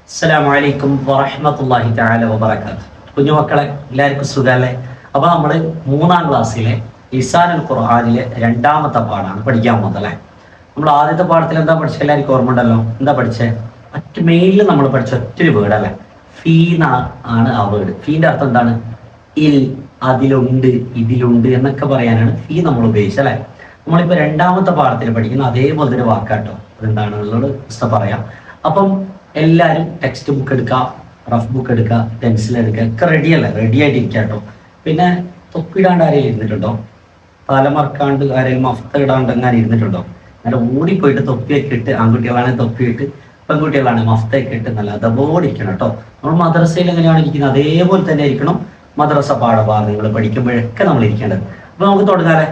അസ്സലാമു അലൈക്കും വറഹ്മത്തുള്ളാഹി തആല വബറകാതുഹു. കുഞ്ഞുമക്കളെ എല്ലാവർക്കും സുഖമല്ലേ? അപ്പൊ നമ്മൾ 3-ാം ക്ലാസ്സിലെ ലിസാനുൽ ഖുർആനിലെ 2-ാമത്തെ പാഠമാണ് പഠിക്കാൻ പോകുന്നത് അല്ലേ. നമ്മൾ ആദ്യത്തെ പാഠത്തിൽ എന്താ പഠിച്ചത്? എല്ലാവർക്കും ഓർമ്മ ഉണ്ടല്ലോ. എന്താ പഠിച്ചേ? മെയിനിൽ നമ്മൾ പഠിച്ച ഒറ്റൊരു വേർഡ് അല്ലേ, ഫീ ആണ് ആ വേർഡ്. ഫീന്റെ അർത്ഥം എന്താണ്? ഇൽ, അതിലുണ്ട്, ഇതിലുണ്ട് എന്നൊക്കെ പറയാനാണ് ഫീ നമ്മൾ ഉപയോഗിച്ചത് അല്ലെ. നമ്മളിപ്പോ 2-ാമത്തെ പാഠത്തിൽ പഠിക്കുന്ന അതേപോലത്തെ ഒരു വാക്കാട്ടോ. അതെന്താണെന്നുള്ളത് പുസ്തകം പറയാം. അപ്പം എല്ലാവരും ടെക്സ്റ്റ് ബുക്ക് എടുക്കുക, റഫ് ബുക്ക് എടുക്കുക, പെൻസിൽ എടുക്കുക, ഒക്കെ റെഡിയല്ലേ? റെഡി ആയിട്ട് ഇരിക്കുക കേട്ടോ. പിന്നെ തൊപ്പിടാണ്ട് ആരെങ്കിലും ഇരുന്നിട്ടുണ്ടോ? തലമറക്കാണ്ട് ആരെങ്കിലും മഫ്ത ഇടാണ്ട് എങ്ങനെ ഇരുന്നിട്ടുണ്ടോ? അങ്ങനെ ഓടിപ്പോയിട്ട് തൊപ്പിയൊക്കെ ഇട്ട്, ആൺകുട്ടികളാണെങ്കിൽ തൊപ്പിയിട്ട്, പെൺകുട്ടികളാണെങ്കിൽ മഫ്തയൊക്കെ ഇട്ട് നല്ല അതപോടെ ഇരിക്കണം കേട്ടോ. നമ്മൾ മദ്രസയിൽ എങ്ങനെയാണ് ഇരിക്കുന്നത് അതേപോലെ തന്നെ ഇരിക്കണം മദ്രസ പാഠഭാഗങ്ങൾ പഠിക്കുമ്പോഴൊക്കെ നമ്മൾ ഇരിക്കേണ്ടത്. അപ്പൊ നമുക്ക് തുടങ്ങാല്ലേ?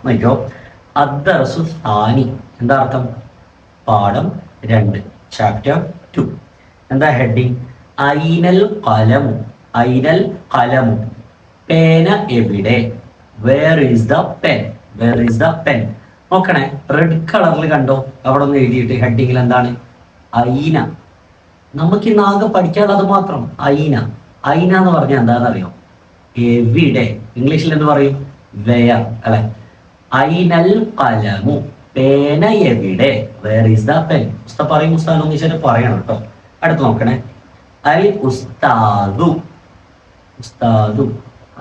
നോക്കിയോ. അദ്ദർസു സാനി എന്താ അർത്ഥം? പാഠം 2, ചാപ്റ്റർ 2. എന്താ ഹെഡിങ്? ഐനൽ ഖലമു. ഐനൽ ഖലമു, പേന എവിടെ? Where is the pen? Where is the pen? നോക്കണേ, റെഡ് കളറിൽ കണ്ടോ? അവിടെ ഒന്ന് എഴുതിയിട്ട് ഹെഡിങ്ങിൽ എന്താണ്? ഐന. നമുക്ക് ഇന്ന് ആകെ പഠിക്കാനുള്ളത് മാത്രം ഐന. ഐന എന്ന് പറഞ്ഞാൽ എന്താണെന്നറിയോ? എവിടെ. ഇംഗ്ലീഷിൽ എന്ത് പറയും? വെയർ അല്ലെ. ഐനൽ ഖലമു, പേന എവിടെ? Where is the pen? ഉസ്താദ് പറയും. ഉസ്താദ് ഒന്നിച്ചിട്ട് പറയണം കേട്ടോ. അടുത്ത് നോക്കണേ, അൽ ഉസ്താദു. ഉസ്താദു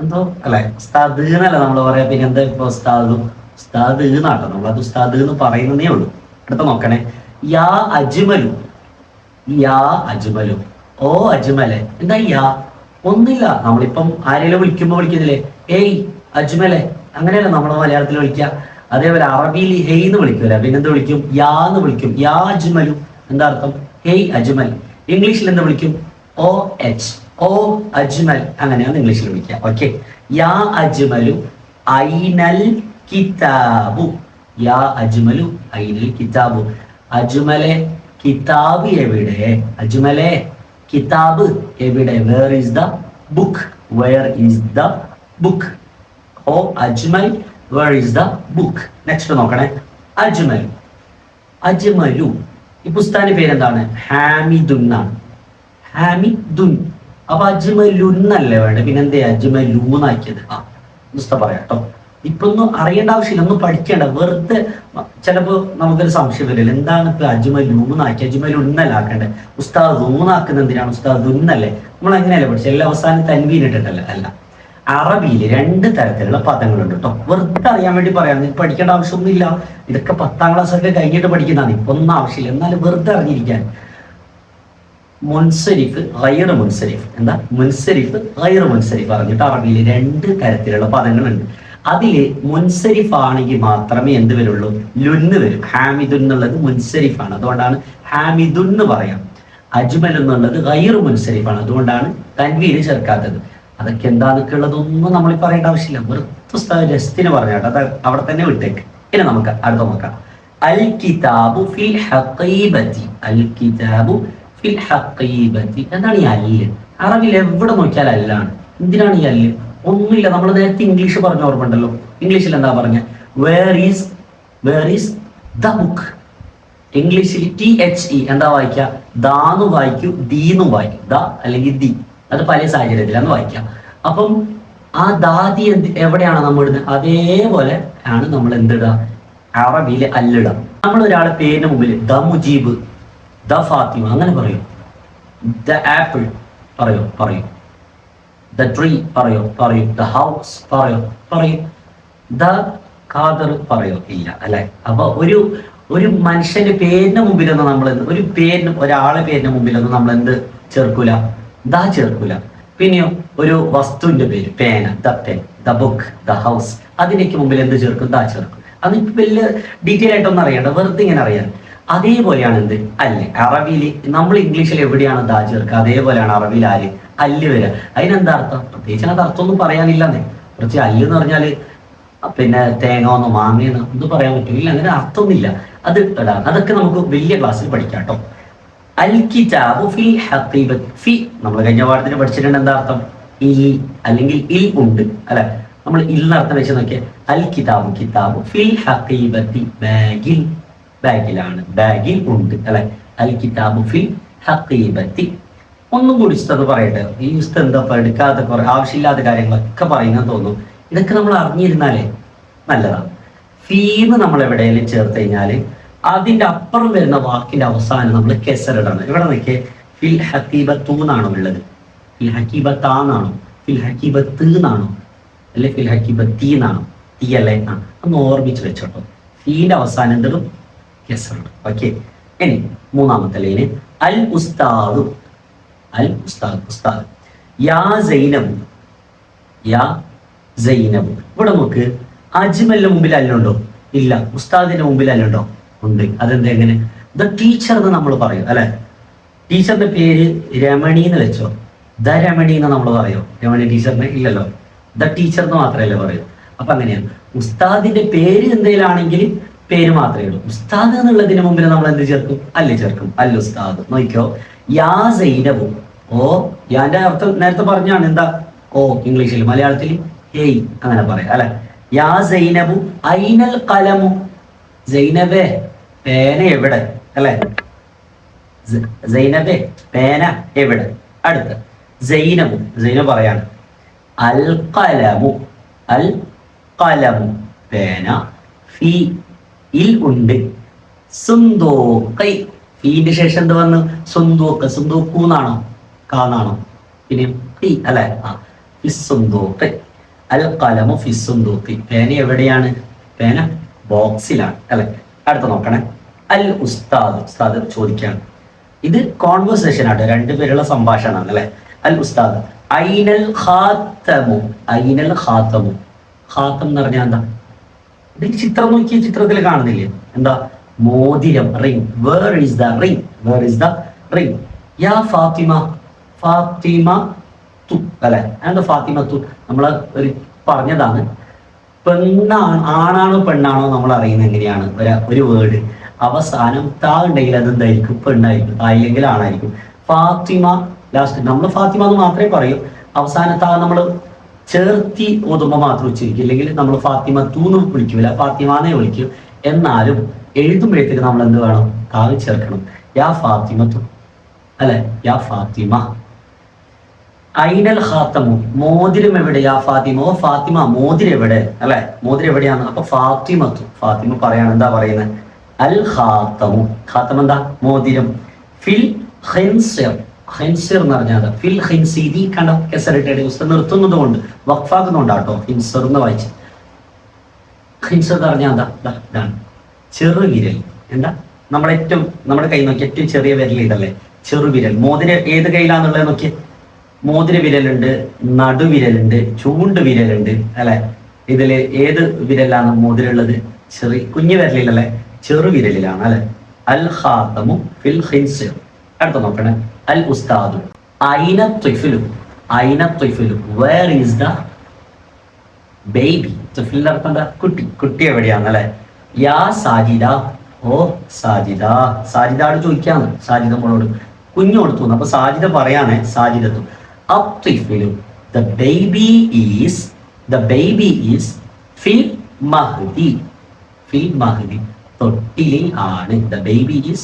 എന്തോ അല്ലെ, ഉസ്താദ് എന്നല്ല നമ്മൾ പറയാ. പിന്നെ എന്താ ഇപ്പൊ ഉസ്താദു? ഉസ്താദ് എന്നാട്ടോ നമ്മൾ അത് ഉസ്താദ് എന്ന് പറയുന്നതേ ഉള്ളൂ. അടുത്ത നോക്കണേ, യാ അജ്മലു. യാ അജ്മലു, ഓ അജ്മലെ. എന്താ യാ? ഒന്നില്ല. നമ്മളിപ്പം ആരെങ്കിലും വിളിക്കുമ്പോ വിളിക്കുന്നില്ലേ? ഏയ് അജ്മലെ, അങ്ങനെയല്ല നമ്മൾ മലയാളത്തിൽ വിളിക്കുക. അതേപോലെ അറബിയിൽ ഹെയ് എന്ന് വിളിക്കൂല, പിന്നെന്ത് വിളിക്കും? യാ എന്ന് വിളിക്കും. യാ അജ്മലു എന്താ അർത്ഥം? ഹെയ് അജ്മൽ. ഇംഗ്ലീഷിൽ എന്താ വിളിക്കും? ഓ എച്ച്, ഓ അജ്മൽ. അങ്ങനെയാണ് ഇംഗ്ലീഷിൽ വിളിക്കുക. ഓക്കെ. യാ അജ്മലു ഐനൽ കിതാബു. യാ അജ്മലു ഐനൽ കിതാബു. അജ്മലെ, കിതാബ് എവിടെ? അജ്മലെ, കിതാബ് എവിടെ? Where is the book? Where is the book? O Ajmal, where is the book? Next നോക്കണേ, അജ്മൽ. അജ്മലു, ഈ പുസ്തകത്തിന്റെ പേരെന്താണ്? ഹാമിദുൻ ആണ്. ഹാമിദുൻ. അപ്പൊ അജ്മലുന്നല്ലേ വേണ്ടത്? പിന്നെ എന്തേ അജ്മലൂന്നാക്കിയത്? പുസ്തകം പറയാം കേട്ടോ. ഇപ്പൊ ഒന്നും അറിയേണ്ട ആവശ്യമില്ല, ഒന്നും പഠിക്കേണ്ട. വെറുതെ ചിലപ്പോ നമുക്കൊരു സംശയം വരില്ല, എന്താണ് ഇപ്പൊ അജ്മലൂന്നാക്കി? അജ്മലുന്നല്ല ആക്കണ്ടേ? ഉസ്താദ് ഊന്നാക്കുന്ന എന്തിനാണ്? ഉസ്താദ് ഉന്നല്ലേ? നമ്മൾ എങ്ങനെയല്ലേ പഠിച്ചത്? എല്ലാ അവസാനം തൻവീൻ ഇട്ടിട്ടല്ല. അല്ല, അറബിയിൽ 2 തരത്തിലുള്ള പദങ്ങളുണ്ട് കേട്ടോ. വെറുതെ അറിയാൻ വേണ്ടി പറയാം, പഠിക്കേണ്ട ആവശ്യമൊന്നുമില്ല. ഇതൊക്കെ 10-ാം ക്ലാസ് ഒക്കെ കഴിഞ്ഞിട്ട് പഠിക്കുന്നതാണ്, ഇപ്പൊ ഒന്നും ആവശ്യമില്ല. എന്നാലും വെറുതെ അറിഞ്ഞിരിക്കാൻ. മുൻസരിഫ്, ഗൈറ് മുൻസരിഫ്. എന്താ? മുൻസരിഫ്, ഗൈറ് മുൻസരിഫ് പറഞ്ഞിട്ട് അറബിയിൽ 2 തരത്തിലുള്ള പദങ്ങളുണ്ട്. അതില് മുൻസരിഫ് ആണെങ്കിൽ മാത്രമേ എന്ത് വരുള്ളൂ? ലുന്ന് വരും. ഹാമിദുൻ എന്നുള്ളത് മുൻസരിഫാണ്, അതുകൊണ്ടാണ് ഹാമിദുൻ എന്ന് പറയാം. അജ്മൽ എന്നുള്ളത് ഗൈറ് മുൻസരിഫാണ്, അതുകൊണ്ടാണ് തൻവീന് ചേർക്കാത്തത്. അതൊക്കെ എന്താന്നൊക്കെ ഉള്ളതൊന്നും നമ്മൾ പറയേണ്ട ആവശ്യമില്ല. വെറുതെ രസത്തിന് പറഞ്ഞാട്ടോ, അത് അവിടെ തന്നെ വിട്ടേക്ക്. ഇനി നമുക്ക് അടുത്ത നോക്കാം. അൽ കിതാബു ഫിൽ ഹഖീബത്തി. അൽ കിതാബു ഫിൽ ഹഖീബത്തി. എന്താണ് ഈ അല്ല്? അറബിയിൽ എവിടെ നോക്കിയാൽ അല്ലാണ്. എന്തിനാണ് ഈ അല്ല്? ഒന്നുമില്ല. നമ്മൾ നേരത്തെ ഇംഗ്ലീഷ് പറഞ്ഞ ഓർമ്മ ഉണ്ടല്ലോ. ഇംഗ്ലീഷിൽ എന്താ പറഞ്ഞ? Where is the book. ഇംഗ്ലീഷിൽ THE എന്താ വായിക്കുക? ദാന്ന് വായിക്കൂ, ദീന്നും വായിക്കും. ദ അല്ലെങ്കിൽ ദി, അത് പല സാഹചര്യത്തിലാണ് വായിക്കാം. അപ്പം ആ ദാദി എവിടെയാണ് നമ്മൾ ഇടുന്നത്? അതേപോലെ ആണ് നമ്മൾ എന്തിടുക? അറബിയിലെ അല്ലിടുക. നമ്മൾ ഒരാളെ പേരിന് മുമ്പിൽ ദ മുജീബ്, ദ ഫാത്തിമ അങ്ങനെ പറയും. ദ ആപ്പിൾ പറയും. ദ ട്രീ പറയും. ദ ഹൗസ് പറയും. ദ ഖാദർ ഇല്ല അല്ലെ? അപ്പൊ ഒരു മനുഷ്യന്റെ പേരിന് മുമ്പിലൊന്നും നമ്മൾ ഒരാളെ പേരിന് മുമ്പിലൊന്നും നമ്മൾ എന്ത് ചേർക്കൂല? ദ ചേർക്കൂല. പിന്നെയോ ഒരു വസ്തുവിന്റെ പേര്, പേന, the pen, the book, the house, അതിനേക്ക് മുമ്പിൽ എന്ത് ചേർക്കും? ദ ചേർക്കും. അത് വലിയ ഡീറ്റെയിൽ ആയിട്ടൊന്നും അറിയണ്ട, വെറുതെ ഇങ്ങനെ അറിയാൻ. അതേപോലെയാണ് എന്ത്? അല്ല്. അറബിയിൽ നമ്മൾ ഇംഗ്ലീഷിൽ എവിടെയാണ് ദ ചേർക്കുക, അതേപോലെയാണ് അറബിയിൽ അല്ല് വരിക. അതിനെന്താ അർത്ഥം? പ്രത്യേകിച്ച് അതിനകത്ത് അർത്ഥമൊന്നും പറയാനില്ല. കുറച്ച് അല്ല് എന്ന് പറഞ്ഞാല് പിന്നെ തേങ്ങന്നോ മാങ്ങയെന്നോ ഒന്നും പറയാൻ പറ്റില്ല. അങ്ങനെ അർത്ഥമൊന്നുമില്ല. അത് ഇടാം. അതൊക്കെ നമുക്ക് വലിയ ക്ലാസ്സിൽ പഠിക്കാം കേട്ടോ. അൽ കിതാബു ഫിൽ ഹഖീബത്തി. ഫി നമ്മൾ കഴിഞ്ഞ പാഠത്തിന് പഠിച്ചിട്ടുണ്ട്. എന്താ അർത്ഥം? ഇൽ അല്ലെങ്കിൽ ഇൽ ഉണ്ട് അല്ലെ? നമ്മൾ ഇൽ അർത്ഥം വെച്ച് നോക്കിയാൽ അൽ കിതാബു, കിതാബു ഫിൽ ഹഖീബത്തി, ബാഗിലാണ്, ബാഗിൽ ഉണ്ട് അല്ലെ? അൽ കിതാബു ഫിൽ ഹഖീബത്തി. ഒന്നും കൂടി ഉസ്താദ് പറയട്ടെ. ഈ ഉസ്താദ് എന്താ എടുക്കാത്ത കുറെ ആവശ്യമില്ലാത്ത കാര്യങ്ങളൊക്കെ പറയുന്നത് തോന്നും. ഇതൊക്കെ നമ്മൾ അറിഞ്ഞിരുന്നാലേ നല്ലതാണ്. ഫീന്ന് നമ്മൾ എവിടെയെങ്കിലും ചേർത്ത് കഴിഞ്ഞാൽ അതിന്റെ അപ്പുറം വരുന്ന വാക്കിന്റെ അവസാനം നമ്മൾ കെസറിടണം. ഇവിടെ നോക്കിയേ, ഫിൽ ഹഖീബത്തു എന്നാണോ ഉള്ളത്? ഫിൽ ഹഖീബത്താന്നാണോ? ഫിൽ ഹഖീബത്ത് എന്നാണോ? അല്ലെ ഫിൽ ഹഖീബത്തി എന്നാണോ? തീ അല്ലേ? ഒന്ന് ഓർമ്മിച്ച് വെച്ചോട്ടോ. ഫീന്റെ അവസാനം എന്തിടും? കെസറിടും. ഓക്കെ. ഇനി മൂന്നാമത്തെ ലൈന് അൽ ഉസ്താദു. അൽ ഉസ്താദ്, ഉസ്താദ്. യാ സൈനബ്, യാ സൈനബ്. ഇവിടെ നോക്ക്, അജ്മലിന്റെ മുമ്പിൽ അല്ലുണ്ടോ? ഇല്ല. ഉസ്താദിന്റെ മുമ്പിൽ അല്ലുണ്ടോ? ഉണ്ട്. അതെന്താ എങ്ങനെ? ദ ടീച്ചർ എന്ന് നമ്മൾ പറയും അല്ലെ. ടീച്ചറിന്റെ പേര് രമണി എന്ന് വെച്ചോ. ദ രമണി എന്ന് നമ്മൾ പറയോ? രമണി ടീച്ചറിന് ഇല്ലല്ലോ. ദ ടീച്ചർ എന്ന് മാത്രമല്ലേ പറയൂ. അപ്പൊ അങ്ങനെയാണ്. ഉസ്താദിന്റെ പേര് എന്തെങ്കിലാണെങ്കിൽ പേര് മാത്രമേ ഉള്ളൂ. ഉസ്താദ് എന്നുള്ളതിന് മുമ്പിൽ നമ്മൾ എന്ത് ചേർക്കും? അല്ല് ചേർക്കും. അൽ ഉസ്താദ്. നോക്കിയോ, യാ സൈനബു. ഓ, യാന്റെ അർത്ഥം നേരത്തെ പറഞ്ഞാണ്. എന്താ? ഓ ഇംഗ്ലീഷിൽ. മലയാളത്തിൽ ഹേയ് അങ്ങനെ പറയാം അല്ലെ. യാ സൈനബു ഐനൽ ഖലമു. സൈനബേ പേന എവിടെ? അല്ലെ. സൈനബേ പേന എവിടെ? അടുത്ത് സൈനബു. സൈനബ് പറയാണ് അൽ ഖലമു. അൽ ഖലമു പേന. ഫീ ഇൽ ഉണ്ട്. സുന്ദൂഖി. ഫീന്റെ ശേഷം എന്ത് വന്നു? സുന്ദൂഖ്. സുന്ദൂഖു എന്നാണോ? കാന്നാണോ? പിന്നെ ഫീ അല്ലെ. ഫിസ്സുന്ദൂഖി. അൽ ഖലമു ഫിസ്സുന്ദൂഖി. പേന എവിടെയാണ്? പേന ബോക്സിലാണ് അല്ലെ. അടുത്ത നോക്കണേ, അൽ ഉസ്താദ്. ഉസ്താദ് ചോദിക്കാണ്. ഇത് കോൺവെർസേഷൻ ആണ്, രണ്ടുപേരുള്ള സംഭാഷണമാണ് അല്ലെ. അൽ ഉസ്താദ് ഐനൽ ഖാത്തമു. ഐനൽ ഖാത്തമു. ഖാത്തം എന്ന് പറഞ്ഞാൽ എന്താ? ഇതിൽ ചിത്രം നോക്കിയ ചിത്രത്തിൽ കാണുന്നില്ലേ? എന്താ? മോതിരം. Ring. Where is the ring? Where is the ring? യാ ഫാത്തിമ. ഫാത്തിമ തു അല്ലെ. എന്താ ഫാത്തിമ തു? നമ്മൾ ഒരു പറഞ്ഞതാണ്. പെണ്ണാണ് ആണാണോ പെണ്ണാണോ നമ്മൾ അറിയുന്നത് എങ്ങനെയാണ്? ഒരു വേർഡ് അവസാനം താ ഉണ്ടെങ്കിൽ അത് എന്തായിരിക്കും? പെണ്ണായിരിക്കും. തായില്ലെങ്കിൽ ആണായിരിക്കും. ഫാത്തിമ ലാസ്റ്റ് നമ്മൾ ഫാത്തിമ എന്ന് മാത്രമേ പറയൂ. അവസാനം താ നമ്മൾ ചേർത്തി ഓതുമ്പോൾ മാത്രം ഉച്ചരിക്കും. ഇല്ലെങ്കിൽ നമ്മൾ ഫാത്തിമ തൂന്ന് വിളിക്കൂല, ഫാത്തിമാന്നേ വിളിക്കും. എന്നാലും എഴുതുമ്പോഴത്തേക്ക് നമ്മൾ എന്ത് വേണം? താവ് ചേർക്കണം. യാ ഫാത്തിമ തു അല്ലെ. യാ ഫാത്തിമ. ഐനൽ ഖാത്തമു. മോതിരം എവിടെ? യാ ഫാത്തിമ. ഓ ഫാത്തിമ മോതിരം എവിടെ? അല്ലെ. മോതിരം എവിടെയാണ്? അപ്പൊ ഫാത്തിമ തു. ഫാത്തിമ പറയാണ്. എന്താ പറയുന്നത്? അൽ ഖാത്തമു. ഖാത്തം എന്താ? മോതിരം. ഫിൽ ഖിൻസിർ. ഖിൻസിർ എന്ന് പറഞ്ഞാൽ ഫിൽ ഖിൻസിരി. കണ്ടോ? കെസറിട്ടയുടെ പുസ്തകം നിർത്തുന്നത് കൊണ്ട് വഖഫാക്കുന്നുണ്ടാട്ടോ. ഖിൻസിർ എന്ന് വായിച്ച്. ഖിൻസിർ എന്ന് പറഞ്ഞാൽ എന്താ? ഇതാണ് ചെറുവിരൽ. എന്താ? നമ്മുടെ കൈ നോക്കി ഏറ്റവും ചെറിയ വിരൽ ഇതല്ലേ? ചെറുവിരൽ. മോതിരം ഏത് കയ്യിലാന്നുള്ളത് നോക്കി. മോതിര വിരലുണ്ട്, നടുവിരലുണ്ട്, ചൂണ്ട് വിരലുണ്ട് അല്ലെ. ഇതില് ഏത് വിരലാണ് മോതിരുള്ളത്? ചെറിയ കുഞ്ഞു വിരലിലല്ലേ? ചെറുവിരലിലാണ് അല്ലെ. അൽ ഖാത്തമു ഫിൽ ഖിൻസിർ. അടുത്ത നോക്കണേ, അൽ ഉസ്താദു ഐന ത്വിഫ്ലു. ഐന ത്വിഫ്ലു. Where is the baby? ത്വിഫ്ലിന്റെ അർത്ഥം എന്താ? കുട്ടി. കുട്ടി എവിടെയാണ് അല്ലെ. യാ സാജിദ. ഓ സാജിദ. സാജിദയോട് ചോദിക്കാന്ന്. സാജിദ മോളോട് കുഞ്ഞു കൊടുത്തു. അപ്പൊ സാജിദ പറയാണ് സാജിദത്തു. അത്വിഫ്ലു. The baby is ഫിൽ മഹ്ദി. ഫിൽ മഹ്ദി. തൊട്ടിലിൽ ആണ്. The baby is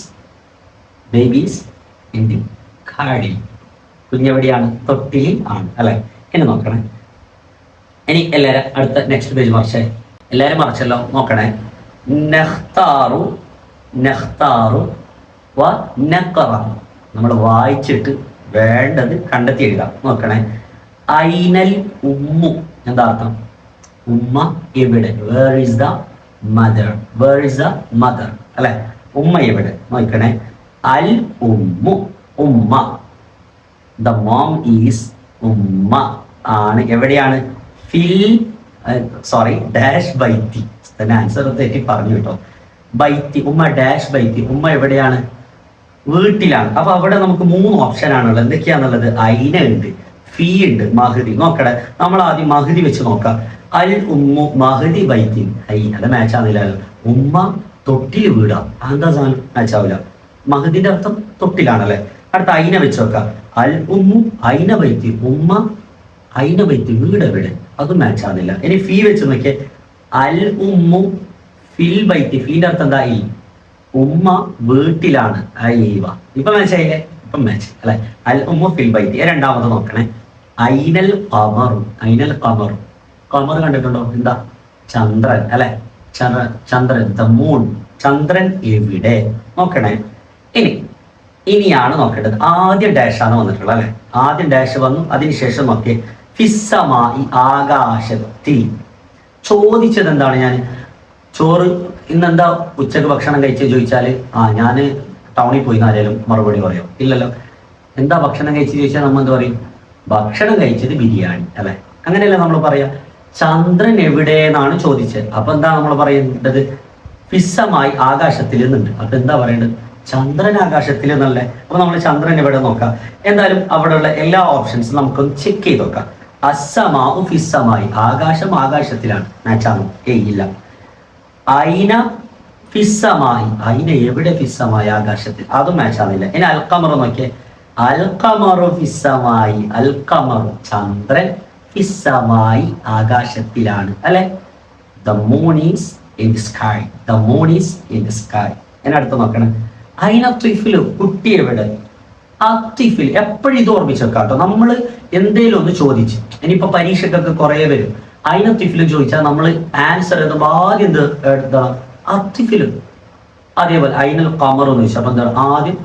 in the cradle. കുഞ്ഞെവിടെയാണ്? തൊട്ടിലിൽ ആണ് അല്ലെ. എന്നെ നോക്കണേ. ഇനി എല്ലാരും അടുത്ത നെക്സ്റ്റ് പേജ് മറിച്ചേ. എല്ലാരും മറിച്ചല്ലോ. നോക്കണേ. നഖ്താറു. നഖ്താറു വ നഖറ. നമ്മൾ വായിച്ചിട്ട് വേണ്ടത് കണ്ടെത്തി എഴുതാം. നോക്കണേ. ഐനൽ ഉമ്മു. എന്താ അർത്ഥം? ഉമ്മ എവിടെ? Where is the mother? Where is the mother അല്ലെ. ഉമ്മ എവിടെ? നോക്കണേ. അൽ ഉമ്മു. ഉമ്മ. The mom is. ഉമ്മ ആണ് എവിടെയാണ്? ഫിൽ ഡാഷ് ബൈത്തി. ആൻസർ തെറ്റി പറഞ്ഞു കേട്ടോ. ബൈത്തി. ഉമ്മ ഡാഷ് ബൈത്തി. ഉമ്മ എവിടെയാണ്? വീട്ടിലാണ്. അപ്പൊ അവിടെ നമുക്ക് 3 ഓപ്ഷൻ ആണുള്ളത്. എന്തൊക്കെയാന്നുള്ളത്? ഐന ഉണ്ട്, ഫീ ഉണ്ട്, മഹദി. നോക്കട്ടെ, നമ്മൾ ആദ്യം മഹദി വെച്ച് നോക്കാം. അൽ ഉമ്മു മഹദി ബൈത്തി. അത് മാച്ച് ആവുന്നില്ലല്ലോ. ഉമ്മ തൊട്ടിൽ വീടാ. എന്താ സാധനം? മാച്ച് ആവില്ല. മഹദിന്റെ അർത്ഥം തൊട്ടിലാണല്ലേ. അടുത്ത ഐന വെച്ച് നോക്കാം. അൽ ഉമ്മു ഐന ബൈത്തി. ഉമ്മ ഐന ബൈത്തി. വീട് എവിടെ? അതും മാച്ച് ആവുന്നില്ല. ഇനി ഫീ വെച്ച് നോക്കിയേ. അൽ ഉമ്മു ഫിൽ ബൈത്തി. ഫീന്റെ അർത്ഥം എന്താ? ഉമ്മ വീട്ടിലാണ്. അയ്യവ. ഇപ്പൊ മനസ്സിലായില്ലേ? ഇപ്പം മാച്ച് അല്ലെ. അൽ ഉമ്മു ഫിൽ ബൈത്തി. രണ്ടാമത് നോക്കണേ. ഐനൽ ഖമറു. ഐനൽ ഖമറു. ഖമർ കണ്ടിട്ടുണ്ടോ? എന്താ? ചന്ദ്രൻ അല്ലെ. ചന്ദ്രൻ, ദ മൂൺ. ചന്ദ്രൻ എവിടെ? നോക്കണേ. ഇനിയാണ് നോക്കേണ്ടത്. ആദ്യം ഡാഷാണ് വന്നിട്ടുള്ളത് അല്ലെ. ആദ്യം ഡാഷ് വന്നു, അതിനുശേഷം നോക്കിയേ ഫിസ്സമായി, ആകാശത്തിൽ. ചോദിച്ചത് എന്താണ്? ഞാൻ ചോറ് ഇന്നെന്താ ഉച്ചക്ക് ഭക്ഷണം കഴിച്ചത് ചോദിച്ചാല് ഞാൻ ടൗണിൽ പോയി ആരെങ്കിലും മറുപടി പറയോ? ഇല്ലല്ലോ. എന്താ ഭക്ഷണം കഴിച്ച് ചോദിച്ചാൽ നമ്മൾ എന്ത് പറയും? ഭക്ഷണം കഴിച്ചത് ബിരിയാണി അല്ലെ. അങ്ങനെയല്ലേ നമ്മൾ പറയാ. ചന്ദ്രൻ എവിടെന്നാണ് ചോദിച്ചത്. അപ്പൊ എന്താ നമ്മൾ പറയേണ്ടത്? ഫിസ്സമായി, ആകാശത്തിൽ നിന്നുണ്ട്. അപ്പൊ എന്താ പറയേണ്ടത്? ചന്ദ്രൻ ആകാശത്തിൽ എന്നല്ലേ. അപ്പൊ നമ്മൾ ചന്ദ്രൻ എവിടെ നോക്കാം. എന്തായാലും അവിടെയുള്ള എല്ലാ ഓപ്ഷൻസും നമുക്കൊന്ന് ചെക്ക് ചെയ്ത് നോക്കാം. അസ്സമാഉ ഫിസ്സമായി, ആകാശം ആകാശത്തിലാണ്. മാച്ചാണോ? ഇല്ല. ഐന ഫിസ്സമായി, ഐന എവിടെ? ഫിസ്സമായി, ആകാശത്തിൽ. അതും മാച്ചാണില്ല. ഇനി അൽഖമർ നോക്കിയേ. അൽഖമറു ഫിസ്സമായി, അൽഖമറു ചന്ദ്രൻ, ഫിസ്സമായി ആകാശത്തിലാണ് അല്ലെ. The moon is in the sky, the moon is in the sky. എന്നെ അടുത്ത് നോക്കണം. ഐന ത്വിഫിലു, കുട്ടി എവിടെ? അത്തിഫിൽ. എപ്പോഴും ഇത് ഓർമ്മിച്ച് വെക്കാട്ടോ. നമ്മൾ എന്തേലും ഒന്ന് ചോദിച്ച്, ഇനിയിപ്പോ പരീക്ഷക്കൊക്കെ കുറെ വരും. ഐന ത്വിഫിലും ചോദിച്ചാൽ നമ്മൾ ആൻസർ എഴുതുമ്പോൾ ആദ്യം എന്ത് എഴുതണം? അത്തിഫിലും. അതേപോലെ ഐനൽ ഖമർ എന്ന് ചോദിച്ചാൽ അപ്പൊ എന്താണ്? ആദ്യം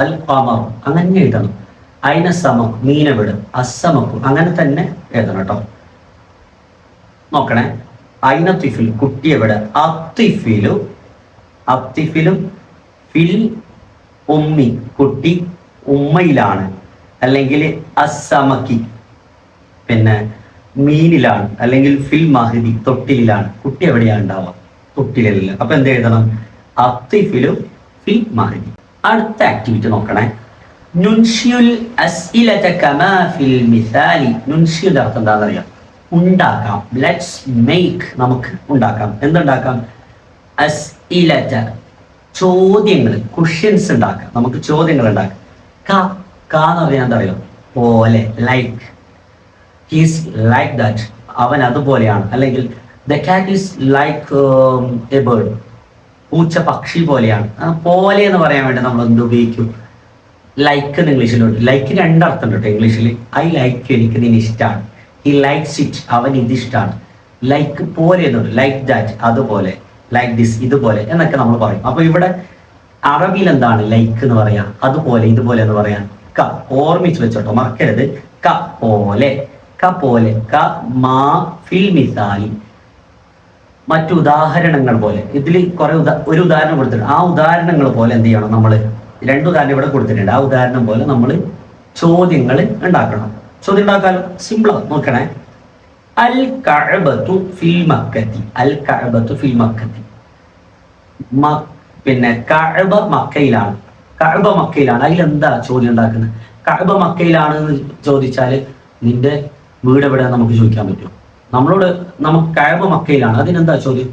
അൽ ഖമർ അങ്ങനെ എഴുതണം. ഐന സമം, മീനെവിടെ? അസമക്കു അങ്ങനെ തന്നെ എഴുതണം കേട്ടോ. നോക്കണേ. ഐന ത്വിഫിൽ, കുട്ടി എവിടെ? അത്തിഫിലു, അത്തിഫിലും ഫിൽ ഉമ്മി, കുട്ടി ഉമ്മയിലാണ്. അല്ലെങ്കിൽ അസമക്കി, പിന്നെ മീനിലാണ്. അല്ലെങ്കിൽ ഫിൽ മഹദി, തൊട്ടിലാണ്. കുട്ടി എവിടെയാണ് ഉണ്ടാവുക? തൊട്ടിലല്ല. അപ്പൊ എന്ത് എഴുതണം? അത്തിഫിലു ഫിൽ മഹദി. അടുത്ത ആക്ടിവിറ്റി നോക്കണേ. നുൻഷിയുൽ അസ്ഇലത കമാ ഫിൽ മിസാലി. നുൻഷിയുടെ അർത്ഥം എന്താണെന്നറിയാം? ഉണ്ടാക്കാം. ലെറ്റ്സ് മേക്ക്, നമുക്ക് ഉണ്ടാക്കാം. എന്തുണ്ടാക്കാം? അസ്ഇലത, ചോദ്യങ്ങൾ, ക്വസ്റ്റ്യൻസ് ഉണ്ടാക്കാം. നമുക്ക് ചോദ്യങ്ങൾ ഉണ്ടാക്കാം. എന്ന് പറഞ്ഞാൽ എന്താ അറിയോ? പോലെ, ലൈക്ക്. ഹീസ് ലൈക്ക് ദാറ്റ്, അവൻ അതുപോലെയാണ്. അല്ലെങ്കിൽ the cat is like A bird, പൂച്ച പക്ഷി പോലെയാണ്. പോലെ എന്ന് പറയാൻ വേണ്ടി നമ്മൾ എന്ത് ഉപയോഗിക്കും? ലൈക്ക് എന്ന് ഇംഗ്ലീഷിലുണ്ട്. ലൈക്ക് രണ്ടർത്ഥം ഉണ്ട് കേട്ടോ ഇംഗ്ലീഷിൽ. ഐ ലൈക്ക്, എനിക്ക് നിന്നെ ഇഷ്ടമാണ്. ഹി ലൈക്സ് ഇറ്റ്, അവൻ ഇത് ഇഷ്ടമാണ്. ലൈക്ക് പോലെ എന്നുണ്ട്. ലൈക്ക് ദാറ്റ്, അതുപോലെ. ലൈക്ക് ദിസ്, ഇതുപോലെ എന്നൊക്കെ നമ്മൾ പറയും. അപ്പൊ ഇവിടെ അറബിയിൽ എന്താണ് ലൈക്ക് എന്ന് പറയാ? അതുപോലെ, ഇതുപോലെ എന്ന് പറയാൻ ക. ഓർമ്മിച്ച് വെച്ചോട്ടോ, മറക്കരുത്. ക പോലെ, ക പോലെ. ക മാ ഫിൽ മിസാലി, മറ്റു ഉദാഹരണങ്ങൾ പോലെ. ഇതിൽ കുറെ ഒരു ഉദാഹരണം കൊടുത്തിട്ടുണ്ട്. ആ ഉദാഹരണങ്ങൾ പോലെ എന്ത് ചെയ്യണം? നമ്മൾ രണ്ടു ഉദാഹരണം ഇവിടെ കൊടുത്തിട്ടുണ്ട്. ആ ഉദാഹരണം പോലെ നമ്മൾ ചോദ്യങ്ങൾ ഉണ്ടാക്കണം. ചോദ്യം ഉണ്ടാക്കാലോ, സിമ്പിളാ. നോക്കണേ. അൽ കഅബത്തു ഫിൽ മക്കത്തി. അൽ കഅബത്തു ഫിൽ മക്കത്തി. പിന്നെ കഅബ മക്കയിലാണ്. കഅബ മക്കയിലാണ്. അതിലെന്താ ചോദ്യം ഉണ്ടാക്കുന്നത്? കഅബ മക്കയിലാണ് എന്ന് ചോദിച്ചാല് നിന്റെ വീട് എവിടെയാന്ന് നമുക്ക് ചോദിക്കാൻ പറ്റും. നമ്മളോട് നമുക്ക് കഅബ മക്കയിലാണ്, അതിനെന്താ ചോദ്യം?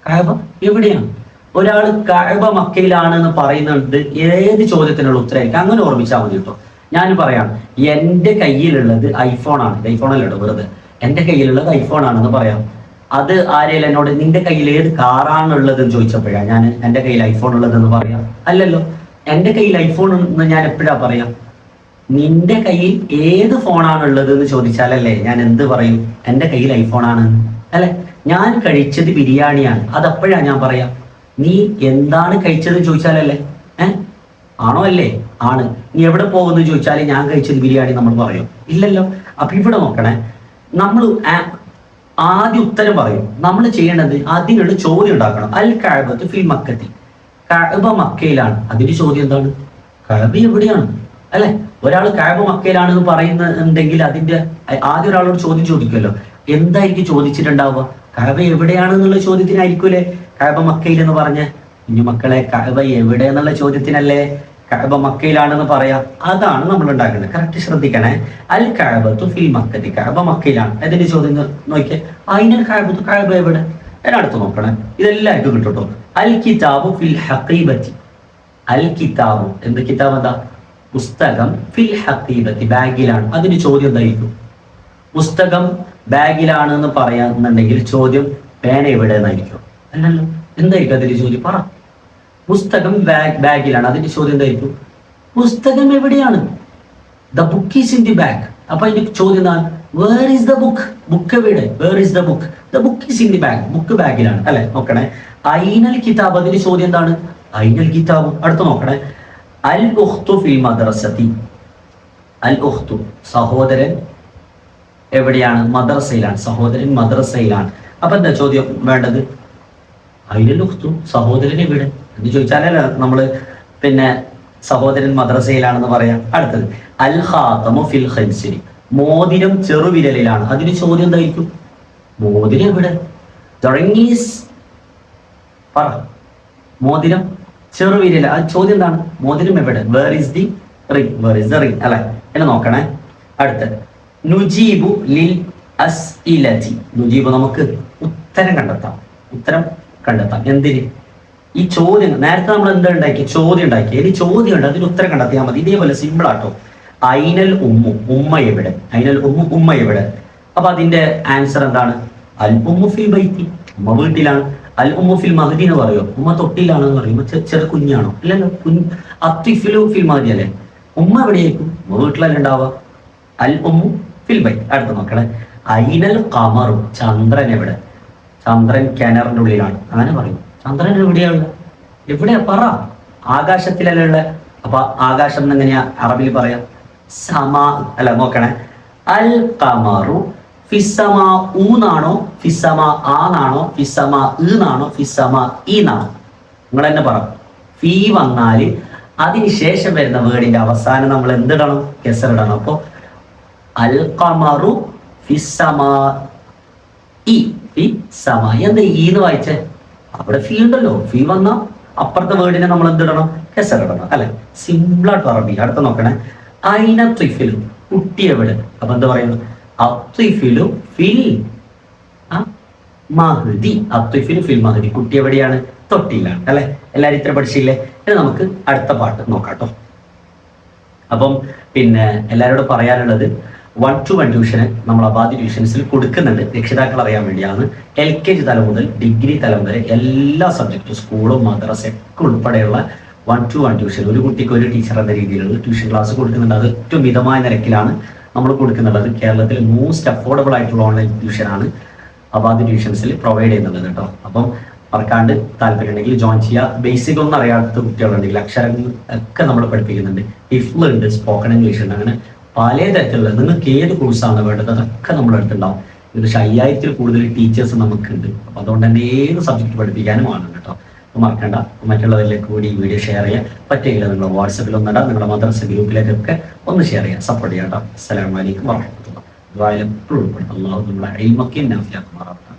കഅബ എവിടെയാണ്? ഒരാൾ കഅബ മക്കയിലാണ് എന്ന് പറയുന്നുണ്ട്, ഏത് ചോദ്യത്തിനുള്ള ഉത്തരമായിരിക്കും? അങ്ങനെ ഓർമ്മിച്ചാൽ മതി കേട്ടോ. ഞാൻ പറയാം, എൻ്റെ കയ്യിലുള്ളത് ഐഫോണാണ്. ഐഫോൺ അല്ലട്ടോ, വെറുതെ എൻ്റെ കയ്യിലുള്ളത് ഐഫോൺ ആണെന്ന് പറയാം. അത് ആരെയും എന്നോട് നിന്റെ കയ്യിൽ ഏത് കാറാണുള്ളത് എന്ന് ചോദിച്ചപ്പോഴാണ് ഞാൻ എൻ്റെ കയ്യിൽ ഐഫോൺ ഉള്ളതെന്ന് പറയാം? അല്ലല്ലോ. എൻ്റെ കയ്യിൽ ഐഫോൺ എന്ന് ഞാൻ എപ്പോഴാ പറയാം? നിന്റെ കയ്യിൽ ഏത് ഫോണാണുള്ളത് എന്ന് ചോദിച്ചാലല്ലേ ഞാൻ എന്ത് പറയും? എൻ്റെ കയ്യിൽ ഐഫോൺ ആണ് അല്ലെ. ഞാൻ കഴിച്ചത് ബിരിയാണിയാണ്, അതെപ്പോഴാ ഞാൻ പറയാം? നീ എന്താണ് കഴിച്ചത് ചോദിച്ചാലല്ലേ? ആണോ അല്ലേ? ആണ്. നീ എവിടെ പോകുന്നു ചോദിച്ചാൽ ഞാൻ കഴിച്ചത് ബിരിയാണി നമ്മൾ പറയും? ഇല്ലല്ലോ. അപ്പൊ ഇവിടെ നോക്കണേ, നമ്മൾ ആദ്യം ഉത്തരം പറയും. നമ്മൾ ചെയ്യേണ്ടത് അതിനുള്ള ചോദ്യം ഉണ്ടാക്കണം. അൽ കഅബത്തു ഫിൽ മക്കത്തി, കഅബ മക്കയിലാണ്. അതിന്റെ ചോദ്യം എന്താണ്? കഅബ എവിടെയാണ് അല്ലെ. ഒരാൾ കഅബ മക്കയിലാണെന്ന് പറയുന്നുണ്ടെങ്കിൽ അതിന്റെ ആദ്യം ഒരാളോട് ചോദ്യം ചോദിക്കുമല്ലോ. എന്തായിരിക്കും ചോദിച്ചിട്ടുണ്ടാവുക? കഅബ എവിടെയാണെന്നുള്ള ചോദ്യത്തിനായിരിക്കൂലേ കഅബ മക്കയിൽ എന്ന് പറഞ്ഞ. കുഞ്ഞു മക്കളെ, കഅബ എവിടെ എന്നുള്ള ചോദ്യത്തിനല്ലേ കഅബ മക്കയിലാണെന്ന് പറയാ. അതാണ് നമ്മൾ ഉണ്ടാക്കുന്നത്. കറക്റ്റ് ശ്രദ്ധിക്കണേ. അൽ കഅബത്തു ഫിൽ മക്കത്തി, കഅബ മക്കയിലാണ്. അതിന്റെ ചോദ്യം നോക്കിയേ. അയിനൽ കഅബത്തു, കഅബ എവിടെ? അതിനടുത്ത് നോക്കണേ. ഇതെല്ലാവർക്കും കിട്ടും. അൽ കിതാബു ഫിൽ ഹഖീബത്തി. അൽ കിതാബു, എന്ത് കിതാബ്? എന്താ? പുസ്തകം. ഫിൽ ഹഖീബത്തി, ബാഗിലാണ്. അതിന്റെ ചോദ്യം എന്തായിരിക്കും? പുസ്തകം ബാഗിലാണ് എന്ന് പറയാന്നുണ്ടെങ്കിൽ ചോദ്യം പേന എവിടെ എന്നായിരിക്കും? അല്ലല്ലോ. എന്തായിരിക്കും അതിന്റെ ചോദ്യം? പറ. പുസ്തകം ബാഗിലാണ്. അതിന്റെ ചോദ്യം എന്തായിരിക്കും? പുസ്തകം എവിടെയാണ്? The book is in the bag. അപ്പൊ അതിന്റെ ചോദ്യം എന്താണ്? Where is the book? Book എവിടെ? Where is the book? The book is in the bag. Book ബാഗിലാണ് അല്ലെ? നോക്കണേ. ഐനൽ കിതാബ്, അതിന്റെ ചോദ്യം എന്താണ്? ഐനൽ കിതാബ്. അടുത്ത് നോക്കണേ. അൽ ഉഖ്തു ഫിൽ മദ്രസതി. അൽ ഉഖ്തു, സഹോദരൻ എവിടെയാണ്? മദ്രസയിലാണ്. സഹോദരൻ മദ്രസയിലാണ്. അപ്പൊ എന്താ ചോദ്യം വേണ്ടത്? ഐനൽ ഉഖ്തു, സഹോദരൻ എവിടെ എന്ന് ചോദിച്ചാലല്ല നമ്മള് പിന്നെ സഹോദരൻ മദ്രസയിലാണെന്ന് പറയാം. അടുത്തത് അൽ ഖാതമു ഫിൽ ഖൻസിരി, മോതിരം ചെറുവിരലിലാണ്. അതിന് ചോദ്യം എന്തായിരിക്കും? മോതിരം എവിടെ? പറ, മോതിരം ചെറുവിരൽ. ആ ചോദ്യം എന്താണ്? മോതിരം എവിടെ? Where is the ring? Where is the ring അല്ലെ? എന്നെ നോക്കണേ. അടുത്തത് നുജീബു ലിൽ അസ്ഇലതി. നുജീബു, നമുക്ക് ഉത്തരം കണ്ടെത്താം. ഉത്തരം കണ്ടെത്താം. എന്തിന്? ഈ ചോദ്യം നേരത്തെ നമ്മൾ എന്താ ഉണ്ടാക്കി? ചോദ്യം ഉണ്ടാക്കി. ഇനി ചോദ്യം ഉണ്ട്, അതിന് ഉത്തരം കണ്ടെത്തിയാൽ മതി. ഇതേപോലെ സിമ്പിൾ ആട്ടോ. ഐനൽ ഉമ്മു, ഉമ്മ എവിടെ? ഐനൽ ഉമ്മു, ഉമ്മ എവിടെ? അപ്പൊ അതിന്റെ ആൻസർ എന്താണ്? അൽ ഉമ്മു ഫിൽ ബൈത്തി, ഉമ്മ വീട്ടിലാണ്. അൽ ഉമ്മു ഫിൽ മഹദി എന്ന് പറയോ? ഉമ്മ തൊട്ടിലാണെന്ന് പറയുമ്പോ ചെറു കുഞ്ഞാണോ? അല്ലല്ലോ, അത്തിഫിലു ഫിൽ മഹദി അല്ലേ? ഉമ്മ എവിടെയായിരിക്കും? ഉമ്മ വീട്ടിലല്ലേ ഉണ്ടാവുക. അൽ ഉമ്മു ഫിൽ ബൈത്ത്. അടുത്ത് നോക്കണേ. ഐനൽ ഖമറു, ചന്ദ്രൻ എവിടെ? ചന്ദ്രൻ കിണറിന്റെ ഉള്ളിലാണ്. അങ്ങനെ പറയും. ചന്ദ്രൻ എവിടെയാണ്? എവിടെയാ? പറ. ആകാശത്തിലല്ലേ ഉള്ളത്. അപ്പൊ ആകാശം എങ്ങനെയാ അറബിയിൽ പറയാ? സമാ അല്ല. നോക്കണേ. അൽ ഖമറു ഫിസ്സമാ ഊന്നാണോ? ഫിസ്സമാ ആണോ? ഫിസ്സമാ ഈന്നാണോ? ഫിസ്സമാ ഈന്നാണോ? നിങ്ങൾ തന്നെ പറ. ഫീ വന്നാല് അതിനുശേഷം വരുന്ന വേർഡിന്റെ അവസാനം നമ്മൾ എന്തിടണം? കെസറിടണം. അപ്പൊ അൽ ഖമറു ഫിസ്സമാ ഇ, ഫി സമാ. എന്താ ഈന്ന് വായിച്ചേ? അവിടെ ഫീ ഉണ്ടല്ലോ. ഫീ വന്ന അപ്പുറത്തെ വേർഡിനെ നമ്മൾ എന്തിടണം? കെസറിടണം അല്ലെ? സിമ്പിളായിട്ട് അറബി. അടുത്ത നോക്കണേ. ഐന ത്വിഫിലു, കുട്ടി എവിടെ? അപ്പൊ എന്താ പറയുന്നത്? അത്വിഫിലു ഫിൽ മഹ്ദി. അത്വിഫിലു ഫിൽ മഹ്ദി, കുട്ടി എവിടെയാണ്? തൊട്ടിയിലാണ് അല്ലെ? എല്ലാരും ഇത്ര പഠിച്ചില്ലേ? ഇനി നമുക്ക് അടുത്ത പാട്ട് നോക്കാട്ടോ. അപ്പം പിന്നെ എല്ലാവരോടും പറയാനുള്ളത് 1-to-1 ട്യൂഷന് നമ്മൾ അബാദി ട്യൂഷൻസിൽ കൊടുക്കുന്നുണ്ട്. രക്ഷിതാക്കൾ അറിയാൻ വേണ്ടിയാണ്. LKG തലം മുതൽ ഡിഗ്രി തലം വരെ എല്ലാ സബ്ജക്റ്റും, സ്കൂളും മദ്രസയൊക്കെ ഉൾപ്പെടെയുള്ള 1-to-1 ട്യൂഷൻ, ഒരു കുട്ടിക്ക് ഒരു ടീച്ചർ എന്ന രീതിയിലുള്ള ട്യൂഷൻ ക്ലാസ് കൊടുക്കുന്നുണ്ട്. അത് ഏറ്റവും മിതമായ നിരക്കിലാണ് നമ്മൾ കൊടുക്കുന്നുള്ളത്. കേരളത്തിൽ മോസ്റ്റ് അഫോർഡബിൾ ആയിട്ടുള്ള ഓൺലൈൻ ട്യൂഷനാണ് അബാദി ട്യൂഷൻസിൽ പ്രൊവൈഡ് ചെയ്യുന്നത് കേട്ടോ. അപ്പം മറക്കാണ്ട് താല്പര്യം ഉണ്ടെങ്കിൽ ജോയിൻ ചെയ്യുക. ബേസിക് ഒന്നും അറിയാത്ത കുട്ടികളുണ്ടെങ്കിൽ അക്ഷരങ്ങൾ ഒക്കെ നമ്മൾ പഠിപ്പിക്കുന്നുണ്ട്. ഹിഫ്ള് ഉണ്ട്, സ്പോക്കൺ ഇംഗ്ലീഷ് ഉണ്ട്. അങ്ങനെ പല തരത്തിലുള്ള നിങ്ങൾക്ക് ഏത് കോഴ്സാണ് വേണ്ടത് അതൊക്കെ നമ്മൾ അടുത്തുണ്ടാവും. ഏകദേശം 5000-ൽ കൂടുതൽ ടീച്ചേഴ്സ് നമുക്കുണ്ട്. അപ്പൊ അതുകൊണ്ട് തന്നെ ഏത് സബ്ജക്ട് പഠിപ്പിക്കാനും ആണ് കേട്ടോ. മറക്കണ്ട. മറ്റുള്ളവരിലേക്ക് കൂടി ഈ വീഡിയോ ഷെയർ ചെയ്യാൻ പറ്റുകയില്ല. നിങ്ങൾ വാട്സപ്പിൽ ഒന്നിടാം, നിങ്ങളുടെ മദ്രസ ഗ്രൂപ്പിലേക്കൊക്കെ ഒന്ന് ഷെയർ ചെയ്യാം, സപ്പോർട്ട് ചെയ്യാം കേട്ടോ. അസ്സലാമു അലൈക്കും വറഹ്മത്തുള്ളാഹി. അള്ളാഹു നമ്മളെ ഇൽമൊക്കെ നാഫിയാക്കുമാറാവട്ടെ.